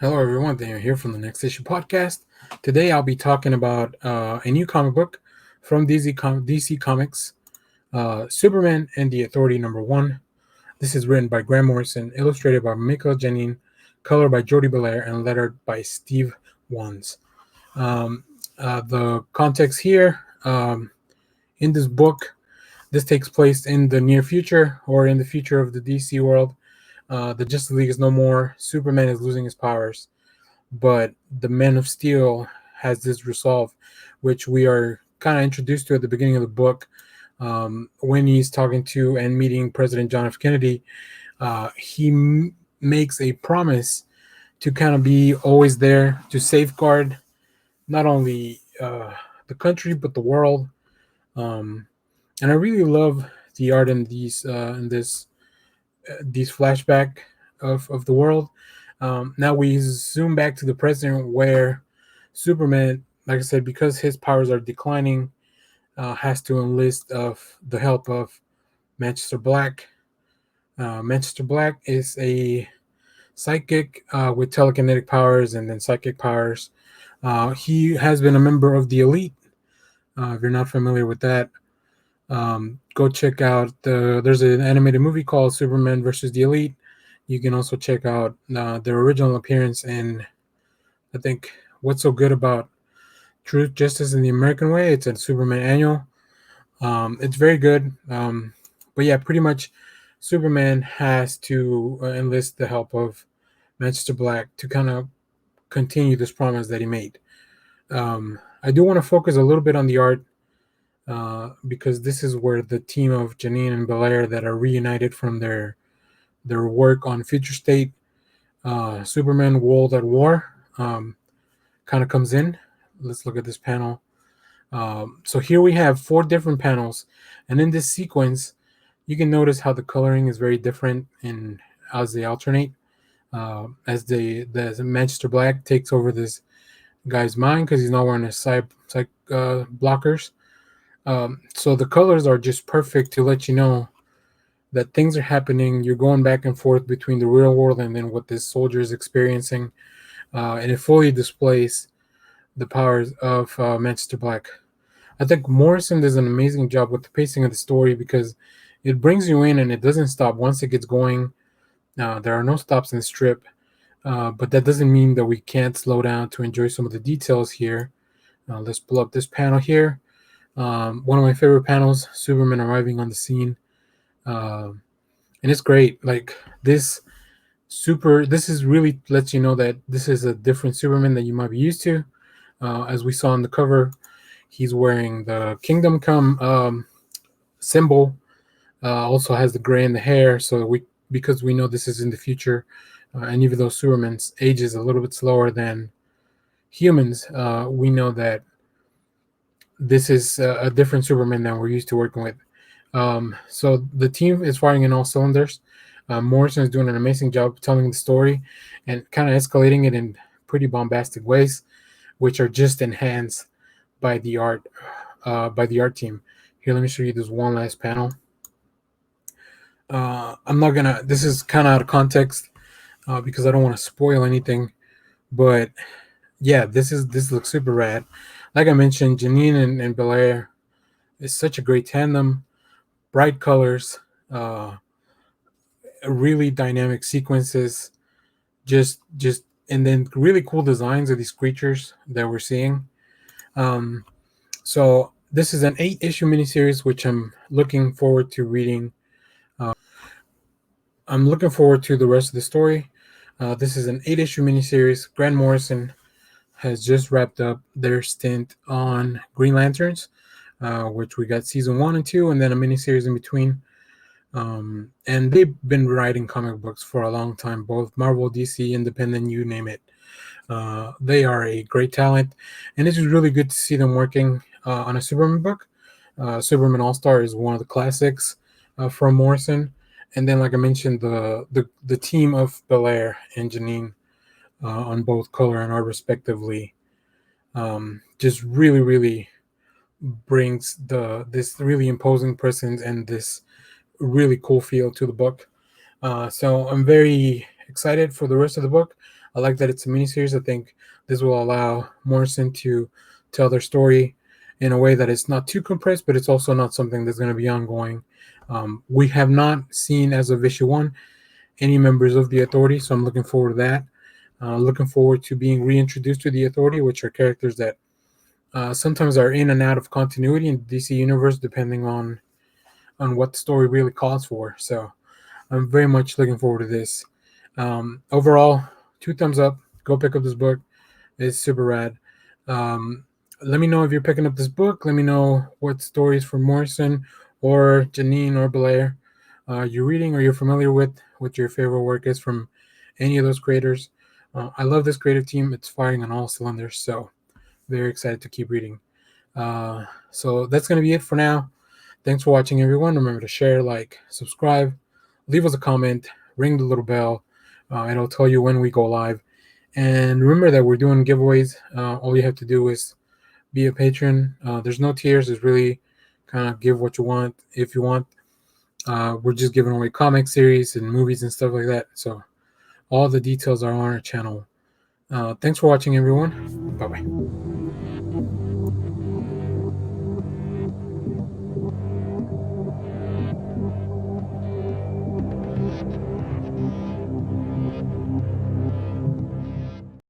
Hello, everyone. Daniel here from the Next Issue Podcast. Today, I'll be talking about a new comic book from DC Comics, Superman and the Authority #1. This is written by Grant Morrison, illustrated by Mikel Janin, colored by Jordie Bellaire, and lettered by Steve Wands. The context here in this book, this takes place in the near future or in the future of the DC world. The Justice League is no more. Superman is losing his powers, but the Man of Steel has this resolve, which we are kind of introduced to at the beginning of the book. When he's talking to and meeting President John F. Kennedy, he makes a promise to kind of be always there to safeguard not only the country but the world. Um, and I really love the art in these flashback of the world. Now we zoom back to the present where Superman, like I said, because his powers are declining, has to enlist of the help of Manchester Black. Manchester Black is a psychic with telekinetic powers and then psychic powers. He has been a member of the Elite. If you're not familiar with that, go check out there's an animated movie called Superman versus the Elite. You can also check out their original appearance in, I think, What's So Good About Truth, Justice, and the American Way. It's a Superman annual. It's very good. But yeah, pretty much Superman has to enlist the help of Manchester Black to kind of continue this promise that he made. I do want to focus a little bit on the art because this is where the team of Janin and Bellaire that are reunited from their work on Future State, Superman World at War, kind of comes in. Let's look at this panel. So here we have 4 different panels, and in this sequence, you can notice how the coloring is very different in as they alternate. As Manchester Black takes over this guy's mind because he's not wearing his psych blockers. So the colors are just perfect to let you know that things are happening. You're going back and forth between the real world and then what this soldier is experiencing, and it fully displays the powers of Manchester Black. I think Morrison does an amazing job with the pacing of the story because it brings you in and it doesn't stop once it gets going. There are no stops in the strip, but that doesn't mean that we can't slow down to enjoy some of the details here. Let's pull up this panel here. One of my favorite panels, Superman arriving on the scene. And it's great. Like this is really lets you know that this is a different Superman that you might be used to. As we saw on the cover, he's wearing the Kingdom Come symbol. Also has the gray in the hair. So because we know this is in the future, and even though Superman's age is a little bit slower than humans, we know that this is a different Superman than we're used to working with. So the team is firing in all cylinders. Morrison is doing an amazing job telling the story and kind of escalating it in pretty bombastic ways, which are just enhanced by the art team. Here, let me show you this one last panel. I'm not gonna. This is kind of out of context because I don't want to spoil anything. But yeah, this looks super rad. Like I mentioned, Janine and Bellaire is such a great tandem. Bright colors, really dynamic sequences, just and then really cool designs of these creatures that we're seeing. So this is an 8-issue miniseries, which I'm looking forward to reading. I'm looking forward to the rest of the story. This is an 8-issue miniseries. Grant Morrison has just wrapped up their stint on Green Lanterns, which we got season 1 and 2, and then a miniseries in between. And they've been writing comic books for a long time, both Marvel, DC, independent, you name it. They are a great talent, and it's just really good to see them working on a Superman book. Superman All-Star is one of the classics from Morrison. And then, like I mentioned, the team of Bellaire and Janine on both color and art respectively just really brings this really imposing presence and this really cool feel to the book. So I'm very excited for the rest of the book. I like that it's a miniseries. I think this will allow Morrison to tell their story in a way that it's not too compressed, but it's also not something that's going to be ongoing. We have not seen, as of issue 1, any members of the Authority, so I'm looking forward to that. Looking forward to being reintroduced to the Authority, which are characters that sometimes are in and out of continuity in the DC universe, depending on what the story really calls for. So I'm very much looking forward to this. Overall, 2 thumbs up. Go pick up this book. It's super rad. Um, Let me know if you're picking up this book. Let me know what stories from Morrison or Janin or Bellaire you're reading or you're familiar with, what your favorite work is from any of those creators. I love this creative team. It's firing on all cylinders, so very excited to keep reading. So that's going to be it for now. Thanks for watching, everyone. Remember to share, like, subscribe, leave us a comment, ring the little bell. It'll tell you when we go live. And remember that we're doing giveaways. All you have to do is be a patron. There's no tiers. It's really kind of give what you want if you want. We're just giving away comic series and movies and stuff like that. So all the details are on our channel. Thanks for watching, everyone. Bye-bye.